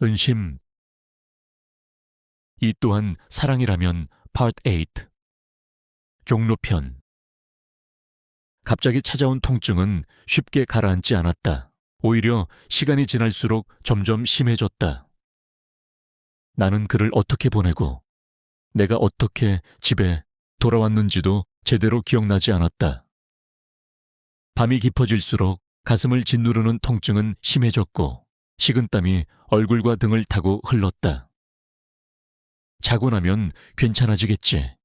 은심. 이 또한 사랑이라면 Part 8. 종로편. 갑자기 찾아온 통증은 쉽게 가라앉지 않았다. 오히려 시간이 지날수록 점점 심해졌다. 나는 그를 어떻게 보내고 내가 어떻게 집에 돌아왔는지도 제대로 기억나지 않았다. 밤이 깊어질수록 가슴을 짓누르는 통증은 심해졌고 식은땀이 얼굴과 등을 타고 흘렀다. 자고 나면 괜찮아지겠지.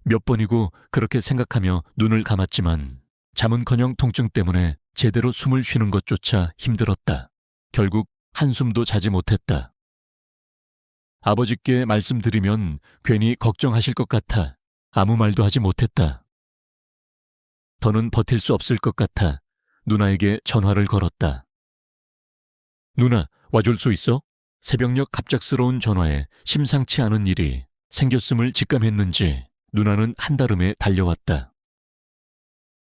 몇 번이고 그렇게 생각하며 눈을 감았지만 잠은커녕 통증 때문에 제대로 숨을 쉬는 것조차 힘들었다. 결국 한숨도 자지 못했다. 아버지께 말씀드리면 괜히 걱정하실 것 같아 아무 말도 하지 못했다. 더는 버틸 수 없을 것 같아 누나에게 전화를 걸었다. 누나, 와줄 수 있어? 새벽녘 갑작스러운 전화에 심상치 않은 일이 생겼음을 직감했는지 누나는 한달음에 달려왔다.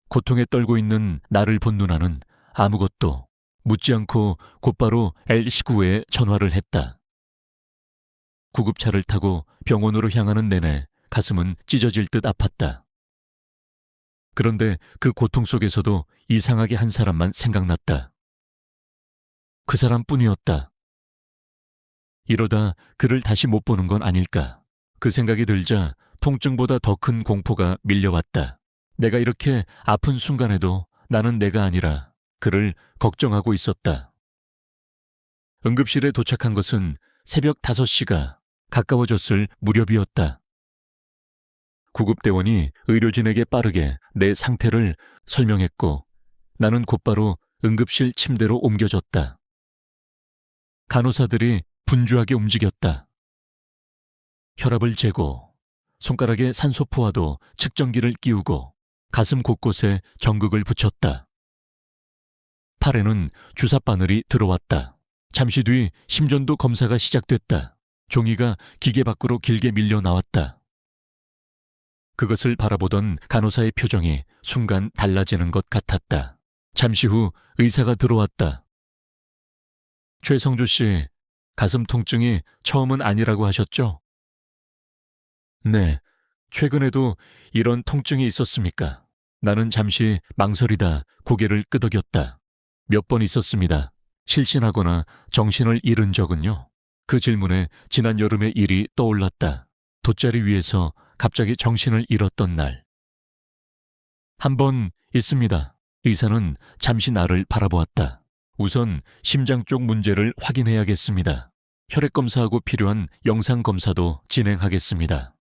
고통에 떨고 있는 나를 본 누나는 아무것도 묻지 않고 곧바로 L19에 전화를 했다. 구급차를 타고 병원으로 향하는 내내 가슴은 찢어질 듯 아팠다. 그런데 그 고통 속에서도 이상하게 한 사람만 생각났다. 그 사람뿐이었다. 이러다 그를 다시 못 보는 건 아닐까. 그 생각이 들자 통증보다 더 큰 공포가 밀려왔다. 내가 이렇게 아픈 순간에도 나는 내가 아니라 그를 걱정하고 있었다. 응급실에 도착한 것은 새벽 5시가 가까워졌을 무렵이었다. 구급대원이 의료진에게 빠르게 내 상태를 설명했고 나는 곧바로 응급실 침대로 옮겨졌다. 간호사들이 분주하게 움직였다. 혈압을 재고 손가락에 산소포화도 측정기를 끼우고 가슴 곳곳에 전극을 붙였다. 팔에는 주사바늘이 들어왔다. 잠시 뒤 심전도 검사가 시작됐다. 종이가 기계 밖으로 길게 밀려 나왔다. 그것을 바라보던 간호사의 표정이 순간 달라지는 것 같았다. 잠시 후 의사가 들어왔다. 최성주 씨, 가슴 통증이 처음은 아니라고 하셨죠? 네, 최근에도 이런 통증이 있었습니까? 나는 잠시 망설이다 고개를 끄덕였다. 몇 번 있었습니다. 실신하거나 정신을 잃은 적은요? 그 질문에 지난 여름의 일이 떠올랐다. 돗자리 위에서 갑자기 정신을 잃었던 날. 한 번 있습니다. 의사는 잠시 나를 바라보았다. 우선 심장 쪽 문제를 확인해야겠습니다. 혈액검사하고 필요한 영상검사도 진행하겠습니다.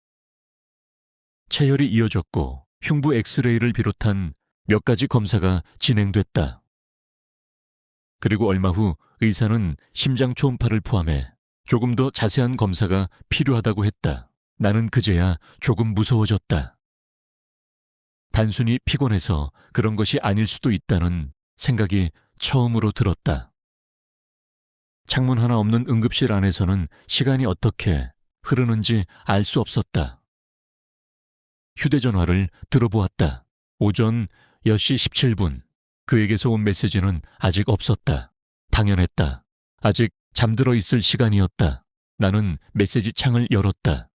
체혈이 이어졌고 흉부 엑스레이를 비롯한 몇 가지 검사가 진행됐다. 그리고 얼마 후 의사는 심장 초음파를 포함해 조금 더 자세한 검사가 필요하다고 했다. 나는 그제야 조금 무서워졌다. 단순히 피곤해서 그런 것이 아닐 수도 있다는 생각이 처음으로 들었다. 창문 하나 없는 응급실 안에서는 시간이 어떻게 흐르는지 알 수 없었다. 휴대전화를 들어보았다. 오전 10시 17분. 그에게서 온 메시지는 아직 없었다. 당연했다. 아직 잠들어 있을 시간이었다. 나는 메시지 창을 열었다.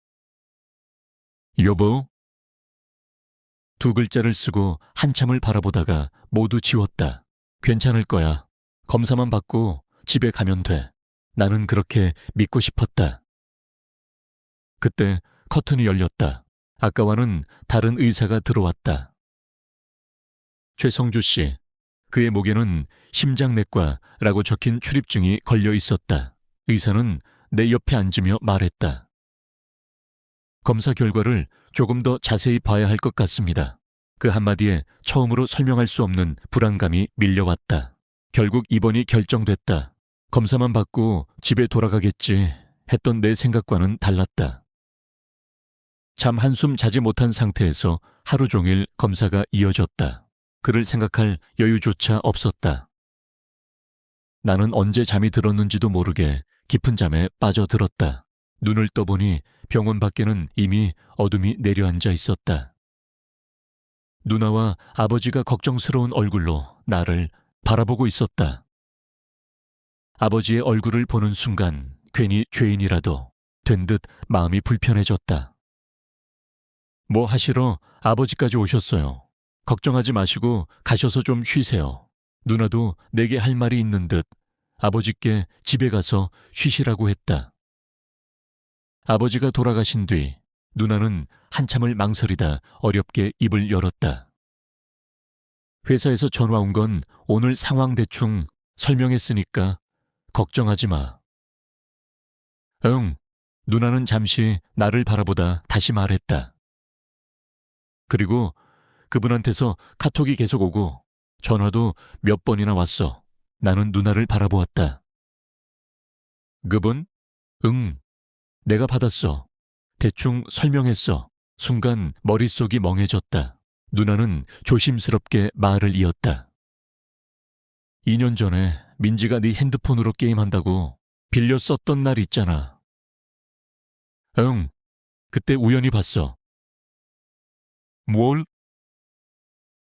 여보? 2글자를 쓰고 한참을 바라보다가 모두 지웠다. 괜찮을 거야. 검사만 받고 집에 가면 돼. 나는 그렇게 믿고 싶었다. 그때 커튼이 열렸다. 아까와는 다른 의사가 들어왔다. 최성주 씨, 그의 목에는 심장내과라고 적힌 출입증이 걸려 있었다. 의사는 내 옆에 앉으며 말했다. 검사 결과를 조금 더 자세히 봐야 할 것 같습니다. 그 한마디에 처음으로 설명할 수 없는 불안감이 밀려왔다. 결국 입원이 결정됐다. 검사만 받고 집에 돌아가겠지 했던 내 생각과는 달랐다. 잠 한숨 자지 못한 상태에서 하루 종일 검사가 이어졌다. 그를 생각할 여유조차 없었다. 나는 언제 잠이 들었는지도 모르게 깊은 잠에 빠져들었다. 눈을 떠보니 병원 밖에는 이미 어둠이 내려앉아 있었다. 누나와 아버지가 걱정스러운 얼굴로 나를 바라보고 있었다. 아버지의 얼굴을 보는 순간 괜히 죄인이라도 된 듯 마음이 불편해졌다. 뭐 하시러 아버지까지 오셨어요. 걱정하지 마시고 가셔서 좀 쉬세요. 누나도 내게 할 말이 있는 듯 아버지께 집에 가서 쉬시라고 했다. 아버지가 돌아가신 뒤 누나는 한참을 망설이다 어렵게 입을 열었다. 회사에서 전화 온 건 오늘 상황 대충 설명했으니까 걱정하지 마. 응, 누나는 잠시 나를 바라보다 다시 말했다. 그리고 그분한테서 카톡이 계속 오고 전화도 몇 번이나 왔어. 나는 누나를 바라보았다. 그분? 응, 내가 받았어. 대충 설명했어. 순간 머릿속이 멍해졌다. 누나는 조심스럽게 말을 이었다. 2년 전에 민지가 네 핸드폰으로 게임한다고 빌려 썼던 날 있잖아. 응, 그때 우연히 봤어. 뭘?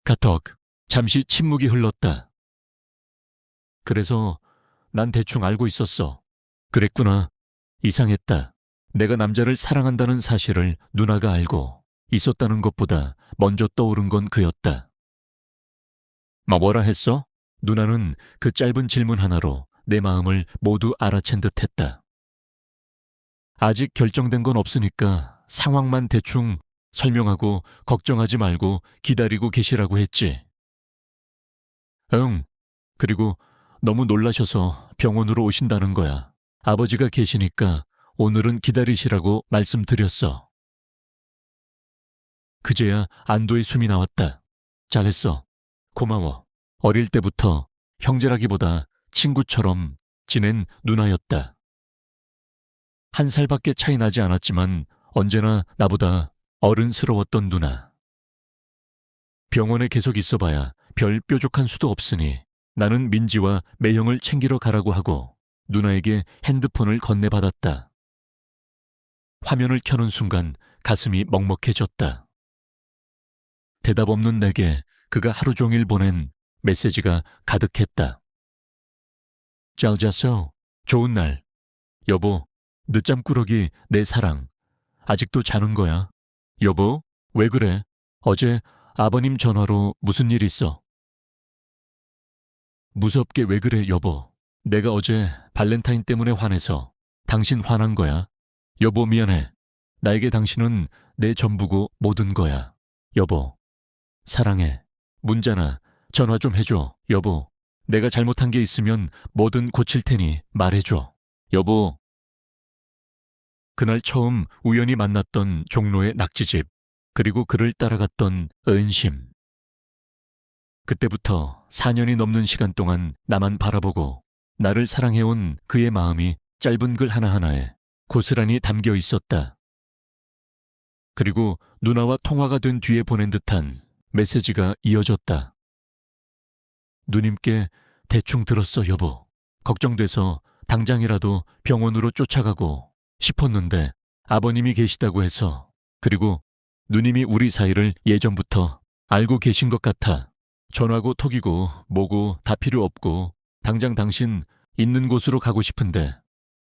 카톡. 잠시 침묵이 흘렀다. 그래서 난 대충 알고 있었어. 그랬구나. 이상했다. 내가 남자를 사랑한다는 사실을 누나가 알고 있었다는 것보다 먼저 떠오른 건 그였다. 뭐라 했어? 누나는 그 짧은 질문 하나로 내 마음을 모두 알아챈 듯 했다. 아직 결정된 건 없으니까 상황만 대충 설명하고 걱정하지 말고 기다리고 계시라고 했지. 응. 그리고 너무 놀라셔서 병원으로 오신다는 거야. 아버지가 계시니까 오늘은 기다리시라고 말씀드렸어. 그제야 안도의 숨이 나왔다. 잘했어. 고마워. 어릴 때부터 형제라기보다 친구처럼 지낸 누나였다. 1살밖에 차이 나지 않았지만 언제나 나보다 어른스러웠던 누나. 병원에 계속 있어봐야 별 뾰족한 수도 없으니 나는 민지와 매형을 챙기러 가라고 하고 누나에게 핸드폰을 건네받았다. 화면을 켜는 순간 가슴이 먹먹해졌다. 대답 없는 내게 그가 하루 종일 보낸 메시지가 가득했다. 잘 잤어. 좋은 날. 여보, 늦잠꾸러기 내 사랑. 아직도 자는 거야. 여보, 왜 그래? 어제 아버님 전화로 무슨 일 있어? 무섭게 왜 그래, 여보? 내가 어제 발렌타인 때문에 화내서 당신 화난 거야. 여보, 미안해. 나에게 당신은 내 전부고 모든 거야. 여보, 사랑해. 문자나 전화 좀 해줘. 여보, 내가 잘못한 게 있으면 뭐든 고칠 테니 말해줘. 여보. 그날 처음 우연히 만났던 종로의 낙지집, 그리고 그를 따라갔던 은심. 그때부터 4년이 넘는 시간 동안 나만 바라보고 나를 사랑해온 그의 마음이 짧은 글 하나하나에 고스란히 담겨 있었다. 그리고 누나와 통화가 된 뒤에 보낸 듯한 메시지가 이어졌다. 누님께 대충 들었어, 여보. 걱정돼서 당장이라도 병원으로 쫓아가고 싶었는데 아버님이 계시다고 해서, 그리고 누님이 우리 사이를 예전부터 알고 계신 것 같아. 전화고 톡이고 뭐고 다 필요 없고 당장 당신 있는 곳으로 가고 싶은데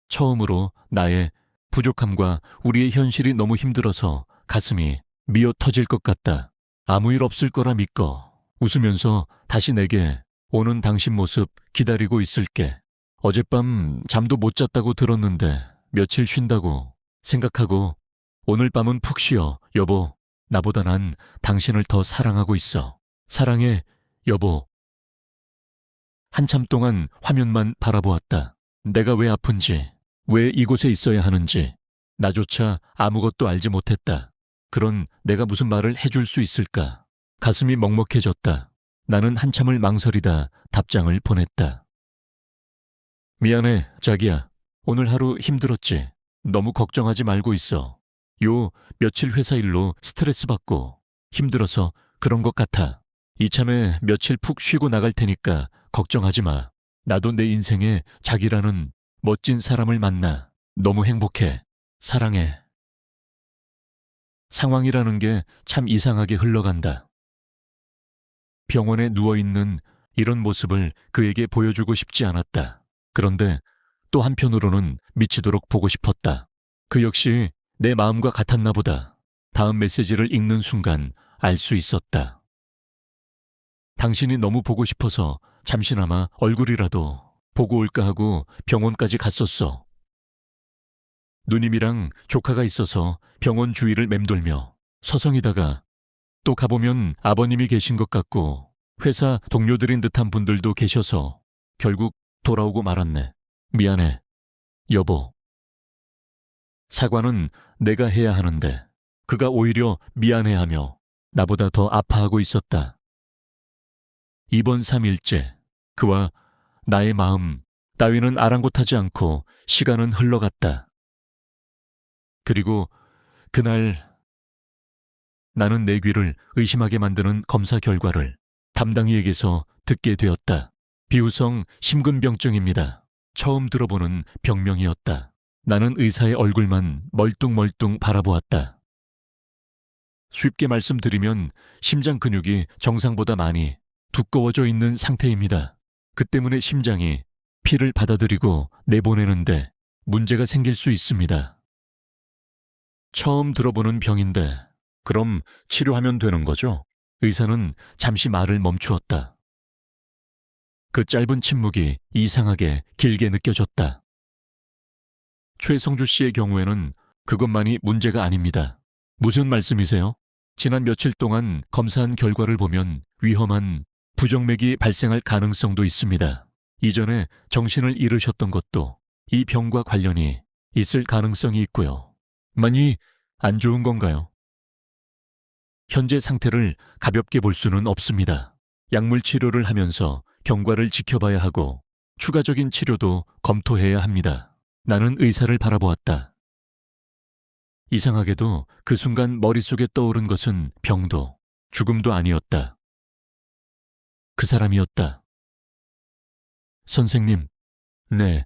처음으로 나의 부족함과 우리의 현실이 너무 힘들어서 가슴이 미어 터질 것 같다. 아무 일 없을 거라 믿고 웃으면서 다시 내게 오는 당신 모습 기다리고 있을게. 어젯밤 잠도 못 잤다고 들었는데 며칠 쉰다고 생각하고 오늘 밤은 푹 쉬어, 여보. 나보다 난 당신을 더 사랑하고 있어. 사랑해, 여보. 한참 동안 화면만 바라보았다. 내가 왜 아픈지, 왜 이곳에 있어야 하는지 나조차 아무것도 알지 못했다. 그런 내가 무슨 말을 해줄 수 있을까? 가슴이 먹먹해졌다. 나는 한참을 망설이다 답장을 보냈다. 미안해, 자기야. 오늘 하루 힘들었지. 너무 걱정하지 말고 있어. 요 며칠 회사 일로 스트레스 받고 힘들어서 그런 것 같아. 이참에 며칠 푹 쉬고 나갈 테니까 걱정하지 마. 나도 내 인생에 자기라는 멋진 사람을 만나 너무 행복해. 사랑해. 상황이라는 게 참 이상하게 흘러간다. 병원에 누워있는 이런 모습을 그에게 보여주고 싶지 않았다. 그런데 또 한편으로는 미치도록 보고 싶었다. 그 역시 내 마음과 같았나 보다. 다음 메시지를 읽는 순간 알 수 있었다. 당신이 너무 보고 싶어서 잠시나마 얼굴이라도 보고 올까 하고 병원까지 갔었어. 누님이랑 조카가 있어서 병원 주위를 맴돌며 서성이다가 또 가보면 아버님이 계신 것 같고 회사 동료들인 듯한 분들도 계셔서 결국 돌아오고 말았네. 미안해, 여보. 사과는 내가 해야 하는데 그가 오히려 미안해하며 나보다 더 아파하고 있었다. 이번 3일째 그와 나의 마음 따위는 아랑곳하지 않고 시간은 흘러갔다. 그리고 그날 나는 내 귀를 의심하게 만드는 검사 결과를 담당이에게서 듣게 되었다. 비후성 심근병증입니다. 처음 들어보는 병명이었다. 나는 의사의 얼굴만 멀뚱멀뚱 바라보았다. 쉽게 말씀드리면 심장 근육이 정상보다 많이 두꺼워져 있는 상태입니다. 그 때문에 심장이 피를 받아들이고 내보내는데 문제가 생길 수 있습니다. 처음 들어보는 병인데 그럼 치료하면 되는 거죠? 의사는 잠시 말을 멈추었다. 그 짧은 침묵이 이상하게 길게 느껴졌다. 최성주 씨의 경우에는 그것만이 문제가 아닙니다. 무슨 말씀이세요? 지난 며칠 동안 검사한 결과를 보면 위험한 부정맥이 발생할 가능성도 있습니다. 이전에 정신을 잃으셨던 것도 이 병과 관련이 있을 가능성이 있고요. 많이 안 좋은 건가요? 현재 상태를 가볍게 볼 수는 없습니다. 약물 치료를 하면서 경과를 지켜봐야 하고 추가적인 치료도 검토해야 합니다. 나는 의사를 바라보았다. 이상하게도 그 순간 머릿속에 떠오른 것은 병도 죽음도 아니었다. 그 사람이었다. 선생님, 네,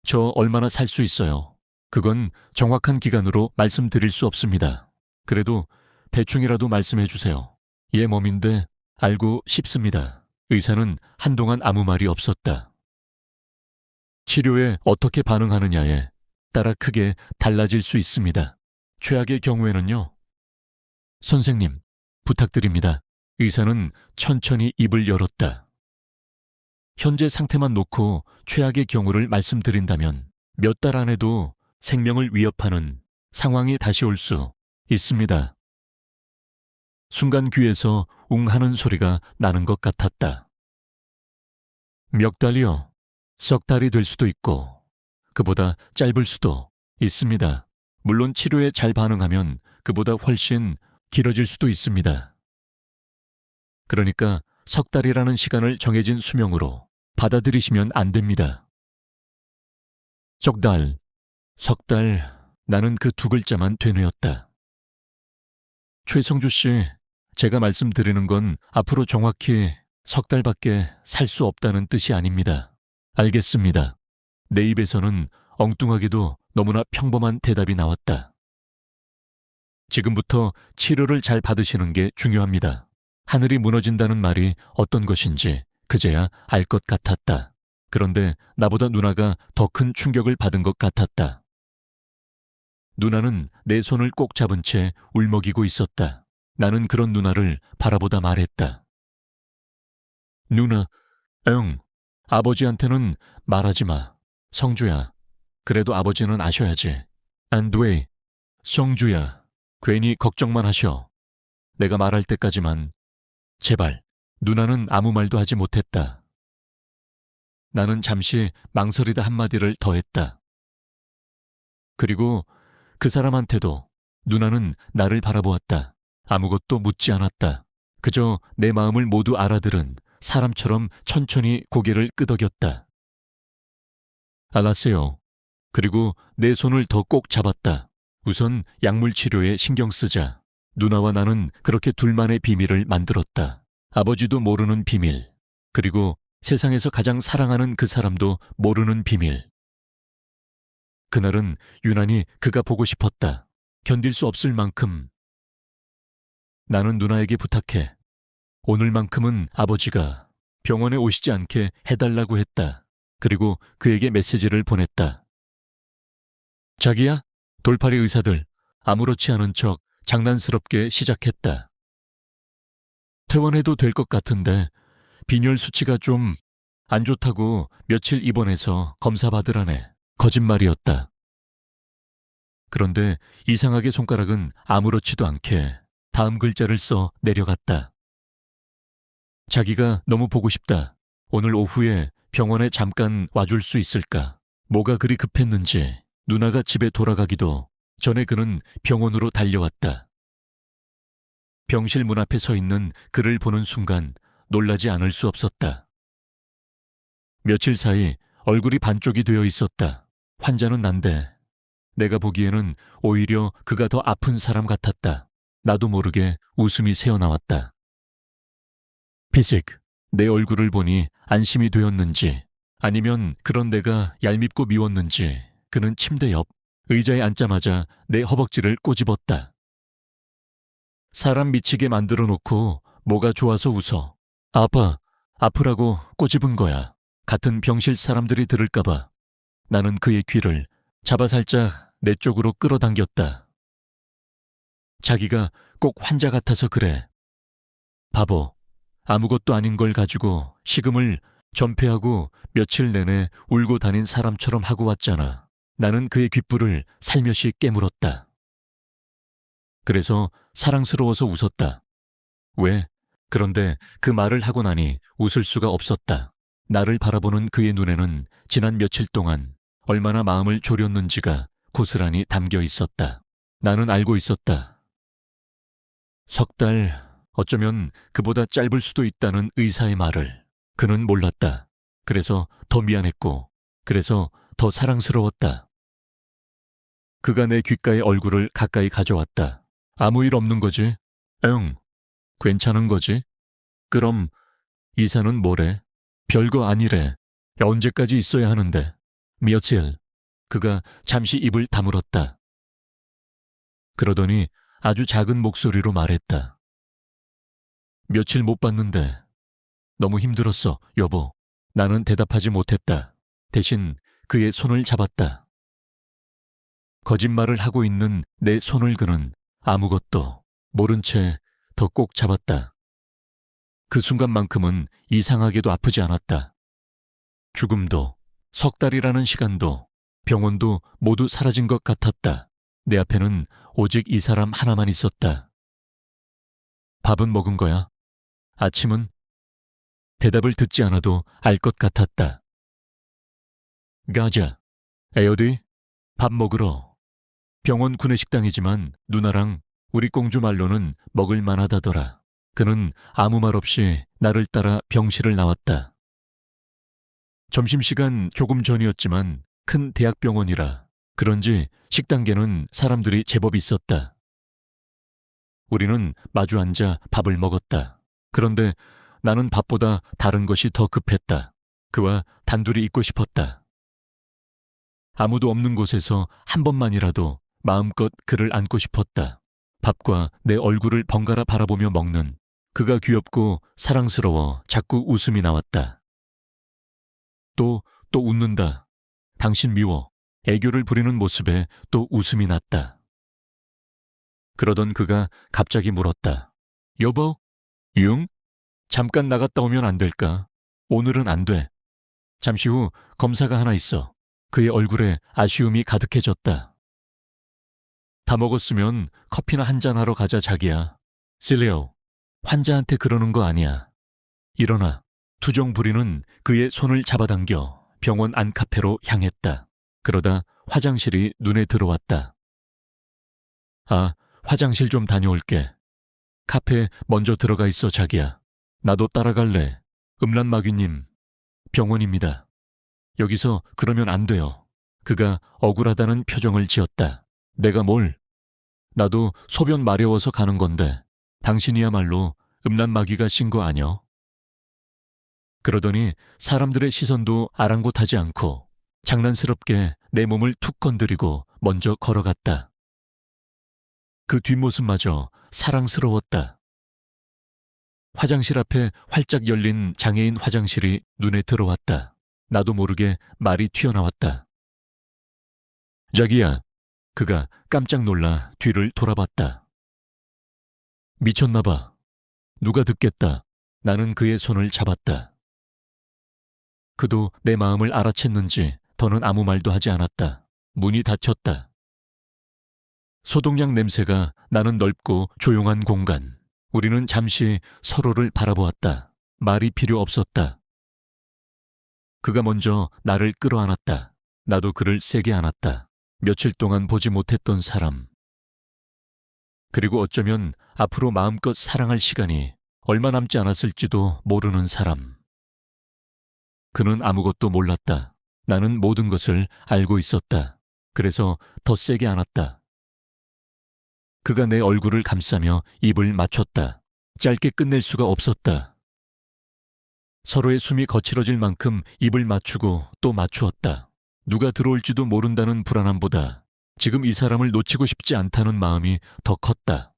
저 얼마나 살 수 있어요? 그건 정확한 기간으로 말씀드릴 수 없습니다. 그래도 대충이라도 말씀해 주세요. 얘 몸인데 알고 싶습니다. 의사는 한동안 아무 말이 없었다. 치료에 어떻게 반응하느냐에 따라 크게 달라질 수 있습니다. 최악의 경우에는요. 선생님, 부탁드립니다. 의사는 천천히 입을 열었다. 현재 상태만 놓고 최악의 경우를 말씀드린다면 몇 달 안에도 생명을 위협하는 상황이 다시 올 수 있습니다. 순간 귀에서 웅 하는 소리가 나는 것 같았다. 몇 달이요? 석 달이 될 수도 있고 그보다 짧을 수도 있습니다. 물론 치료에 잘 반응하면 그보다 훨씬 길어질 수도 있습니다. 그러니까 석 달이라는 시간을 정해진 수명으로 받아들이시면 안 됩니다. 석 달, 나는 그 두 글자만 되뇌었다. 최성주 씨, 제가 말씀드리는 건 앞으로 정확히 석 달밖에 살 수 없다는 뜻이 아닙니다. 알겠습니다. 내 입에서는 엉뚱하게도 너무나 평범한 대답이 나왔다. 지금부터 치료를 잘 받으시는 게 중요합니다. 하늘이 무너진다는 말이 어떤 것인지 그제야 알 것 같았다. 그런데 나보다 누나가 더 큰 충격을 받은 것 같았다. 누나는 내 손을 꼭 잡은 채 울먹이고 있었다. 나는 그런 누나를 바라보다 말했다. 누나, 아버지한테는 말하지 마. 성주야, 그래도 아버지는 아셔야지. 안 돼, 성주야, 괜히 걱정만 하셔. 내가 말할 때까지만. 제발. 누나는 아무 말도 하지 못했다. 나는 잠시 망설이다 한마디를 더했다. 그리고 그 사람한테도 누나는 나를 바라보았다. 아무것도 묻지 않았다. 그저 내 마음을 모두 알아들은 사람처럼 천천히 고개를 끄덕였다. 알았어요. 그리고 내 손을 더 꼭 잡았다. 우선 약물 치료에 신경 쓰자. 누나와 나는 그렇게 둘만의 비밀을 만들었다. 아버지도 모르는 비밀. 그리고 세상에서 가장 사랑하는 그 사람도 모르는 비밀. 그날은 유난히 그가 보고 싶었다. 견딜 수 없을 만큼. 나는 누나에게 부탁해. 오늘만큼은 아버지가 병원에 오시지 않게 해달라고 했다. 그리고 그에게 메시지를 보냈다. 자기야, 돌팔이 의사들 아무렇지 않은 척 장난스럽게 시작했다. 퇴원해도 될 것 같은데 빈혈 수치가 좀 안 좋다고 며칠 입원해서 검사 받으라네. 거짓말이었다. 그런데 이상하게 손가락은 아무렇지도 않게 다음 글자를 써 내려갔다. 자기가 너무 보고 싶다. 오늘 오후에 병원에 잠깐 와줄 수 있을까? 뭐가 그리 급했는지 누나가 집에 돌아가기도 전에 그는 병원으로 달려왔다. 병실 문 앞에 서 있는 그를 보는 순간 놀라지 않을 수 없었다. 며칠 사이 얼굴이 반쪽이 되어 있었다. 환자는 난데 내가 보기에는 오히려 그가 더 아픈 사람 같았다. 나도 모르게 웃음이 새어나왔다. 피식, 내 얼굴을 보니 안심이 되었는지 아니면 그런 내가 얄밉고 미웠는지 그는 침대 옆 의자에 앉자마자 내 허벅지를 꼬집었다. 사람 미치게 만들어 놓고 뭐가 좋아서 웃어. 아프라고 꼬집은 거야. 같은 병실 사람들이 들을까봐. 나는 그의 귀를 잡아 살짝 내 쪽으로 끌어당겼다. 자기가 꼭 환자 같아서 그래. 바보, 아무것도 아닌 걸 가지고 식음을 전폐하고 며칠 내내 울고 다닌 사람처럼 하고 왔잖아. 나는 그의 귓불을 살며시 깨물었다. 그래서 사랑스러워서 웃었다. 왜? 그런데 그 말을 하고 나니 웃을 수가 없었다. 나를 바라보는 그의 눈에는 지난 며칠 동안 얼마나 마음을 졸였는지가 고스란히 담겨 있었다. 나는 알고 있었다. 석 달, 어쩌면 그보다 짧을 수도 있다는 의사의 말을 그는 몰랐다. 그래서 더 미안했고, 그래서 더 사랑스러웠다. 그가 내 귓가에 얼굴을 가까이 가져왔다. 아무 일 없는 거지? 응, 괜찮은 거지? 그럼 이사는 뭐래? 별거 아니래. 언제까지 있어야 하는데? 며칠. 그가 잠시 입을 다물었다. 그러더니 아주 작은 목소리로 말했다. 며칠 못 봤는데 너무 힘들었어, 여보. 나는 대답하지 못했다. 대신 그의 손을 잡았다. 거짓말을 하고 있는 내 손을 그는 아무것도 모른 채 더 꼭 잡았다. 그 순간만큼은 이상하게도 아프지 않았다. 죽음도, 석 달이라는 시간도, 병원도 모두 사라진 것 같았다. 내 앞에는 오직 이 사람 하나만 있었다. 밥은 먹은 거야? 아침은? 대답을 듣지 않아도 알 것 같았다. 가자. 에어디, 밥 먹으러. 병원 구내식당이지만 누나랑 우리 공주 말로는 먹을 만하다더라. 그는 아무 말 없이 나를 따라 병실을 나왔다. 점심시간 조금 전이었지만 큰 대학병원이라 그런지 식당계는 사람들이 제법 있었다. 우리는 마주 앉아 밥을 먹었다. 그런데 나는 밥보다 다른 것이 더 급했다. 그와 단둘이 있고 싶었다. 아무도 없는 곳에서 한 번만이라도 마음껏 그를 안고 싶었다. 밥과 내 얼굴을 번갈아 바라보며 먹는 그가 귀엽고 사랑스러워 자꾸 웃음이 나왔다. 또 웃는다. 당신 미워. 애교를 부리는 모습에 또 웃음이 났다. 그러던 그가 갑자기 물었다. 여보? 융? 잠깐 나갔다 오면 안 될까? 오늘은 안 돼. 잠시 후 검사가 하나 있어. 그의 얼굴에 아쉬움이 가득해졌다. 다 먹었으면 커피나 한잔하러 가자, 자기야. 실리오, 환자한테 그러는 거 아니야. 일어나. 투정 부리는 그의 손을 잡아당겨 병원 안 카페로 향했다. 그러다 화장실이 눈에 들어왔다. 아, 화장실 좀 다녀올게. 카페 먼저 들어가 있어, 자기야. 나도 따라갈래. 음란마귀님, 병원입니다. 여기서 그러면 안 돼요. 그가 억울하다는 표정을 지었다. 내가 뭘? 나도 소변 마려워서 가는 건데 당신이야말로 음란마귀가 신 거 아뇨? 그러더니 사람들의 시선도 아랑곳하지 않고 장난스럽게 내 몸을 툭 건드리고 먼저 걸어갔다. 그 뒷모습마저 사랑스러웠다. 화장실 앞에 활짝 열린 장애인 화장실이 눈에 들어왔다. 나도 모르게 말이 튀어나왔다. 자기야. 그가 깜짝 놀라 뒤를 돌아봤다. 미쳤나 봐. 누가 듣겠다. 나는 그의 손을 잡았다. 그도 내 마음을 알아챘는지 더는 아무 말도 하지 않았다. 문이 닫혔다. 소독약 냄새가 나는 넓고 조용한 공간. 우리는 잠시 서로를 바라보았다. 말이 필요 없었다. 그가 먼저 나를 끌어안았다. 나도 그를 세게 안았다. 며칠 동안 보지 못했던 사람. 그리고 어쩌면 앞으로 마음껏 사랑할 시간이 얼마 남지 않았을지도 모르는 사람. 그는 아무것도 몰랐다. 나는 모든 것을 알고 있었다. 그래서 더 세게 안았다. 그가 내 얼굴을 감싸며 입을 맞췄다. 짧게 끝낼 수가 없었다. 서로의 숨이 거칠어질 만큼 입을 맞추고 또 맞추었다. 누가 들어올지도 모른다는 불안함보다 지금 이 사람을 놓치고 싶지 않다는 마음이 더 컸다.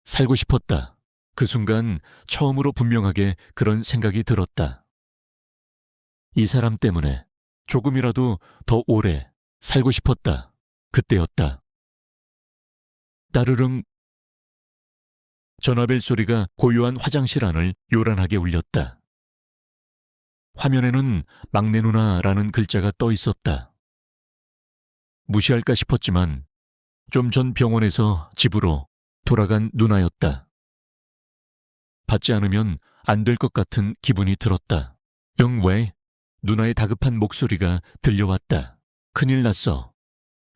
살고 싶었다. 그 순간 처음으로 분명하게 그런 생각이 들었다. 이 사람 때문에 조금이라도 더 오래 살고 싶었다. 그때였다. 따르릉. 전화벨 소리가 고요한 화장실 안을 요란하게 울렸다. 화면에는 막내 누나라는 글자가 떠 있었다. 무시할까 싶었지만 좀 전 병원에서 집으로 돌아간 누나였다. 받지 않으면 안 될 것 같은 기분이 들었다. 응, 왜? 누나의 다급한 목소리가 들려왔다. 큰일 났어.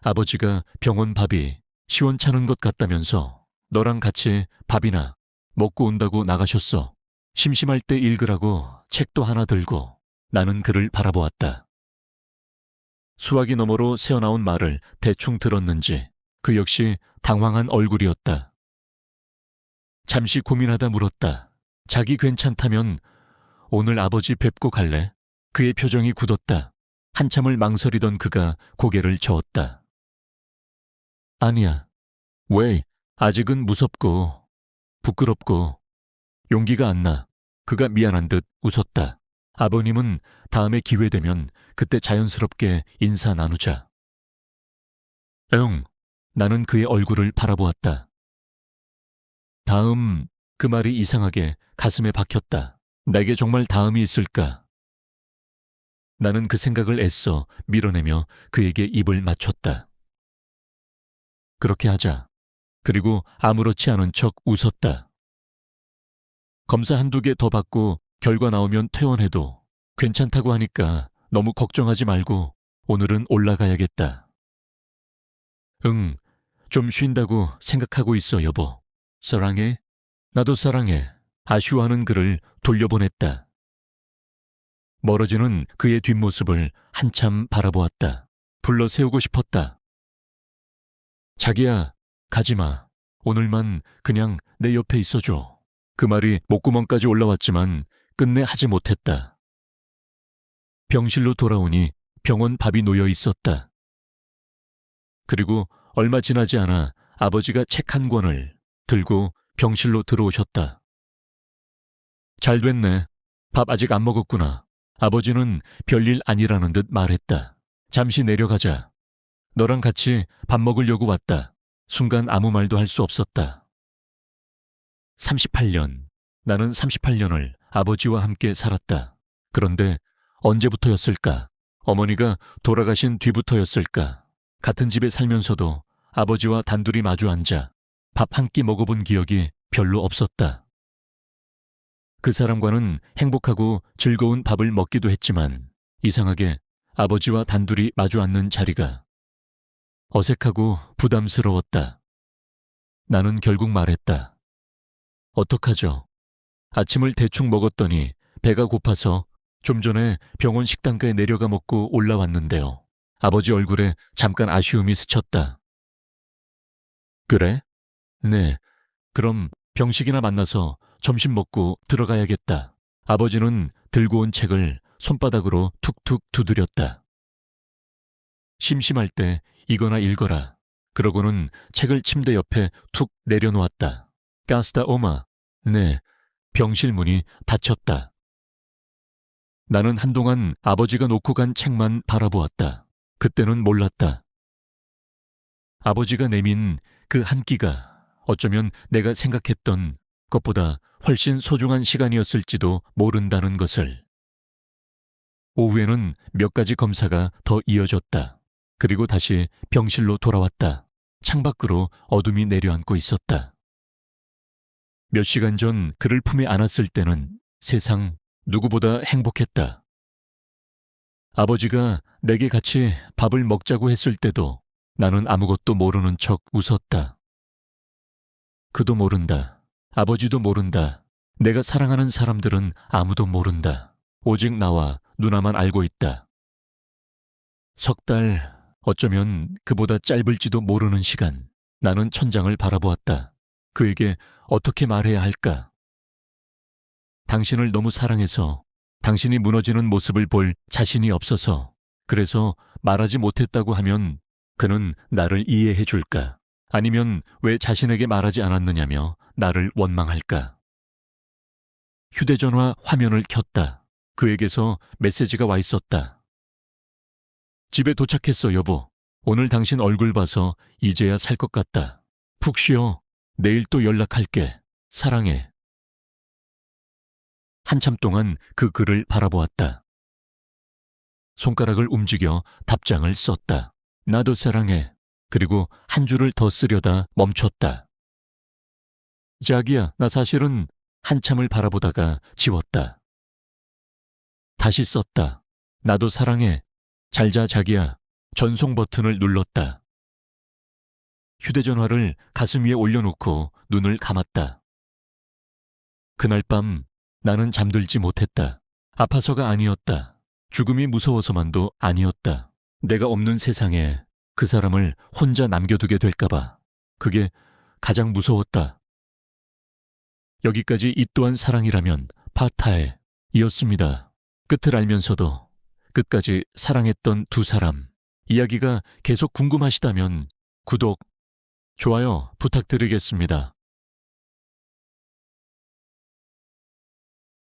아버지가 병원 밥이 시원찮은 것 같다면서 너랑 같이 밥이나 먹고 온다고 나가셨어. 심심할 때 읽으라고 책도 하나 들고. 나는 그를 바라보았다. 수화기 너머로 새어나온 말을 대충 들었는지 그 역시 당황한 얼굴이었다. 잠시 고민하다 물었다. 자기 괜찮다면 오늘 아버지 뵙고 갈래? 그의 표정이 굳었다. 한참을 망설이던 그가 고개를 저었다. 아니야. 왜? 아직은 무섭고 부끄럽고 용기가 안 나. 그가 미안한 듯 웃었다. 아버님은 다음에 기회 되면 그때 자연스럽게 인사 나누자. 응. 나는 그의 얼굴을 바라보았다. 다음, 그 말이 이상하게 가슴에 박혔다. 내게 정말 다음이 있을까? 나는 그 생각을 애써 밀어내며 그에게 입을 맞췄다. 그렇게 하자. 그리고 아무렇지 않은 척 웃었다. 검사 한두 개 더 받고 결과 나오면 퇴원해도 괜찮다고 하니까 너무 걱정하지 말고 오늘은 올라가야겠다. 응, 좀 쉰다고 생각하고 있어, 여보. 사랑해? 나도 사랑해. 아쉬워하는 그를 돌려보냈다. 멀어지는 그의 뒷모습을 한참 바라보았다. 불러 세우고 싶었다. 자기야, 가지마. 오늘만 그냥 내 옆에 있어줘. 그 말이 목구멍까지 올라왔지만 끝내 하지 못했다. 병실로 돌아오니 병원 밥이 놓여 있었다. 그리고 얼마 지나지 않아 아버지가 책 한 권을 들고 병실로 들어오셨다. 잘 됐네. 밥 아직 안 먹었구나. 아버지는 별일 아니라는 듯 말했다. 잠시 내려가자. 너랑 같이 밥 먹으려고 왔다. 순간 아무 말도 할 수 없었다. 38년. 나는 38년을 아버지와 함께 살았다. 그런데 언제부터였을까? 어머니가 돌아가신 뒤부터였을까? 같은 집에 살면서도 아버지와 단둘이 마주 앉아 밥 한 끼 먹어본 기억이 별로 없었다. 그 사람과는 행복하고 즐거운 밥을 먹기도 했지만 이상하게 아버지와 단둘이 마주 앉는 자리가 어색하고 부담스러웠다. 나는 결국 말했다. 어떡하죠? 아침을 대충 먹었더니 배가 고파서 좀 전에 병원 식당가에 내려가 먹고 올라왔는데요. 아버지 얼굴에 잠깐 아쉬움이 스쳤다. 그래? 네. 그럼 병식이나 만나서 점심 먹고 들어가야겠다. 아버지는 들고 온 책을 손바닥으로 툭툭 두드렸다. 심심할 때 이거나 읽어라. 그러고는 책을 침대 옆에 툭 내려놓았다. 가스다 오마. 네. 병실 문이 닫혔다. 나는 한동안 아버지가 놓고 간 책만 바라보았다. 그때는 몰랐다. 아버지가 내민 그 한 끼가 어쩌면 내가 생각했던 것보다 훨씬 소중한 시간이었을지도 모른다는 것을. 오후에는 몇 가지 검사가 더 이어졌다. 그리고 다시 병실로 돌아왔다. 창밖으로 어둠이 내려앉고 있었다. 몇 시간 전 그를 품에 안았을 때는 세상 누구보다 행복했다. 아버지가 내게 같이 밥을 먹자고 했을 때도 나는 아무것도 모르는 척 웃었다. 그도 모른다. 아버지도 모른다. 내가 사랑하는 사람들은 아무도 모른다. 오직 나와 누나만 알고 있다. 석 달, 어쩌면 그보다 짧을지도 모르는 시간, 나는 천장을 바라보았다. 그에게 어떻게 말해야 할까? 당신을 너무 사랑해서 당신이 무너지는 모습을 볼 자신이 없어서 그래서 말하지 못했다고 하면 그는 나를 이해해 줄까? 아니면 왜 자신에게 말하지 않았느냐며 나를 원망할까? 휴대전화 화면을 켰다. 그에게서 메시지가 와 있었다. 집에 도착했어, 여보. 오늘 당신 얼굴 봐서 이제야 살 것 같다. 푹 쉬어. 내일 또 연락할게. 사랑해. 한참 동안 그 글을 바라보았다. 손가락을 움직여 답장을 썼다. 나도 사랑해. 그리고 한 줄을 더 쓰려다 멈췄다. 자기야, 나 사실은 한참을 바라보다가 지웠다. 다시 썼다. 나도 사랑해. 잘 자, 자기야. 전송 버튼을 눌렀다. 휴대전화를 가슴 위에 올려놓고 눈을 감았다. 그날 밤 나는 잠들지 못했다. 아파서가 아니었다. 죽음이 무서워서만도 아니었다. 내가 없는 세상에 그 사람을 혼자 남겨두게 될까봐. 그게 가장 무서웠다. 여기까지 이 또한 사랑이라면 파타에이었습니다. 끝을 알면서도 끝까지 사랑했던 두 사람. 이야기가 계속 궁금하시다면 구독, 좋아요 부탁드리겠습니다.